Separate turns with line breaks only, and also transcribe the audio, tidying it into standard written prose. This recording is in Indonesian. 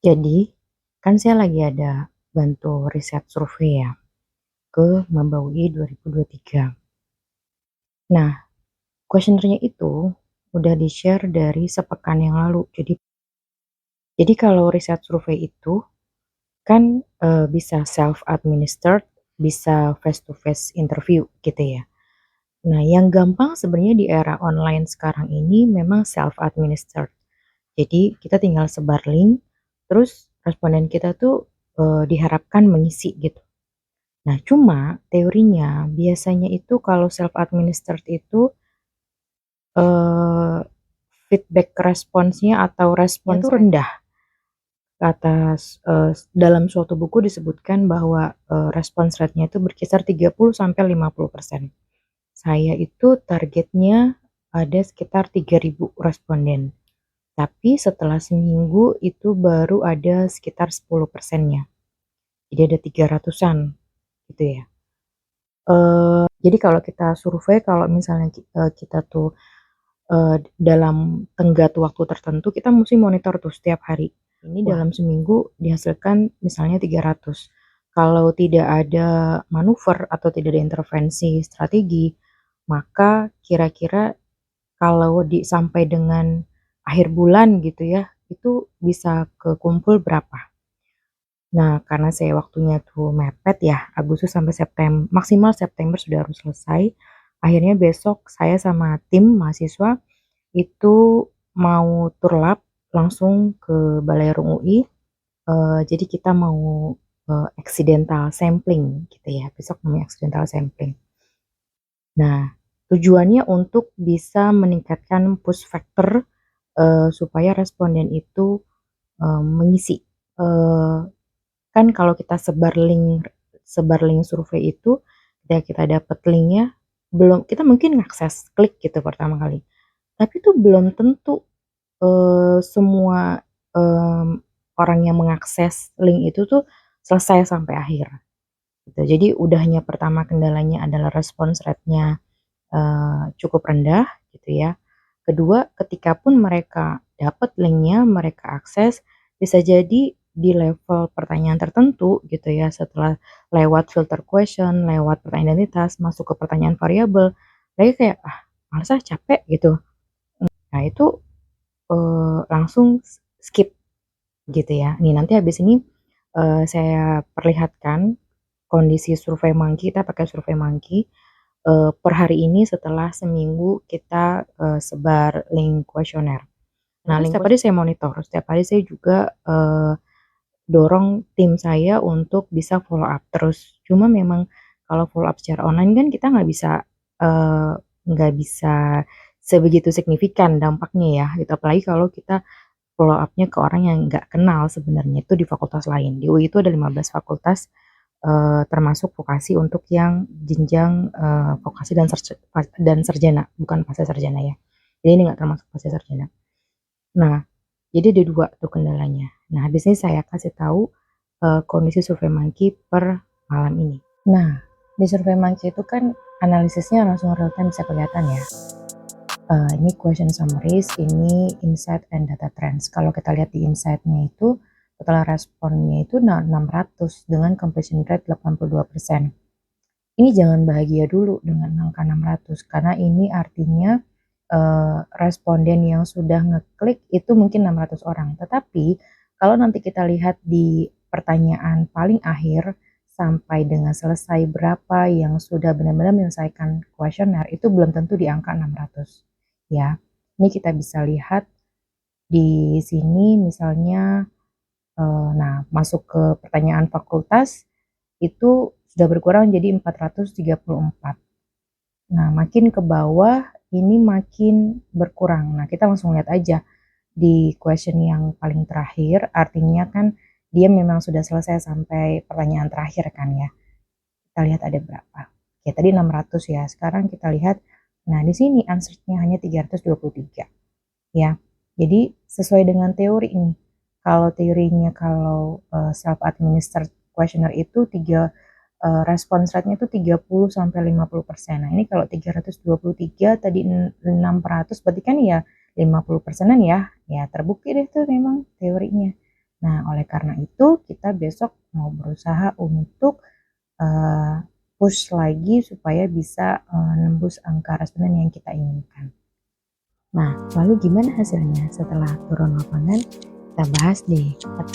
Jadi, kan saya lagi ada bantu riset survei ya ke Maba UI 2023. Nah, kuesionernya itu udah di-share dari sepekan yang lalu. Jadi kalau riset survei itu kan bisa self-administered, bisa face-to-face interview gitu ya. Nah, yang gampang sebenarnya di era online sekarang ini memang self-administered. Jadi kita tinggal sebar link, terus responden kita tuh diharapkan mengisi gitu. Nah, cuma teorinya biasanya itu kalau self-administered itu, eee, feedback responsnya atau responnya tuh rendah atas, dalam suatu buku disebutkan bahwa, response rate-nya itu berkisar 30 sampai 50%. Saya itu targetnya ada sekitar 3.000 responden, tapi setelah seminggu itu baru ada sekitar 10%-nya. Jadi ada 300-an gitu ya. Jadi kalau kita survei kalau misalnya kita tuh, dalam tenggat waktu tertentu kita mesti monitor tuh setiap hari. Ini dalam seminggu dihasilkan misalnya 300. Kalau tidak ada manuver atau tidak ada intervensi strategi, maka kira-kira kalau sampai dengan akhir bulan gitu ya, itu bisa kekumpul berapa. Nah, karena saya waktunya tuh mepet ya, Agustus sampai maksimal September sudah harus selesai. Akhirnya besok saya sama tim mahasiswa itu mau tur lab langsung ke Baleirung UI, jadi kita mau, accidental sampling gitu ya, besok namanya accidental sampling. Nah, tujuannya untuk bisa meningkatkan push factor, supaya responden itu, mengisi, eee kan kalau kita sebar link survei itu, ketika kita dapat linknya, kita mungkin ngakses, klik gitu pertama kali, tapi itu belum tentu, semua, orang yang mengakses link itu tuh selesai sampai akhir, gitu. Jadi udahnya pertama kendalanya adalah response rate-nya, cukup rendah gitu ya. Kedua, ketika pun mereka dapat linknya, mereka akses, bisa jadi di level pertanyaan tertentu gitu ya, setelah lewat filter question, lewat pertanyaan identitas, masuk ke pertanyaan variabel, mereka kayak, "Ah, males ah, capek," gitu. Nah itu, langsung skip gitu ya. Nih nanti habis ini, saya perlihatkan kondisi SurveyMonkey, kita pakai SurveyMonkey, per hari ini setelah seminggu kita, sebar link kuesioner. Nah, setiap hari saya monitor, setiap hari saya juga, dorong tim saya untuk bisa follow up terus. Cuma memang kalau follow up secara online kan kita eee, nggak bisa sebegitu signifikan dampaknya ya gitu, apalagi kalau kita follow up-nya ke orang yang nggak kenal sebenarnya, itu di fakultas lain. Di UI itu ada 15 fakultas, termasuk vokasi untuk yang jenjang, vokasi dan sarjana, bukan pascasarjana ya. Jadi ini nggak termasuk pascasarjana. Nah, jadi ada 2 tuh kendalanya. Nah, habis ini saya kasih tahu, kondisi SurveyMonkey per malam ini. Nah, di SurveyMonkey itu kan analisisnya langsung real time bisa kelihatan ya. Ini question summaries, ini insight and data trends. Kalau kita lihat di insight-nya itu, total responnya itu 600 dengan completion rate 82%. Ini jangan bahagia dulu dengan angka 600 karena ini artinya, responden yang sudah ngeklik itu mungkin 600 orang. Tetapi kalau nanti kita lihat di pertanyaan paling akhir sampai dengan selesai berapa yang sudah benar-benar menyelesaikan kuesioner itu belum tentu di angka 600 ya. Ini kita bisa lihat di sini misalnya, nah masuk ke pertanyaan fakultas itu sudah berkurang jadi 434. Nah, makin ke bawah ini makin berkurang. Nah, kita langsung lihat aja di question yang paling terakhir, artinya kan dia memang sudah selesai sampai pertanyaan terakhir kan ya. Kita lihat ada berapa. Oke, tadi 600 ya. Sekarang kita lihat, nah di sini answer-nya hanya 323 ya. Jadi sesuai dengan teori ini. Kalau teorinya self administered questionnaire itu response rate-nya itu 30 sampai 50%. Nah, ini kalau 323 tadi 600 berarti kan ya 50%-an ya. Ya terbukti deh tuh memang teorinya. Nah, oleh karena itu kita besok mau berusaha untuk push lagi supaya bisa nembus angka responden yang kita inginkan. Nah, lalu gimana hasilnya setelah turun lapangan? Kita bahas di part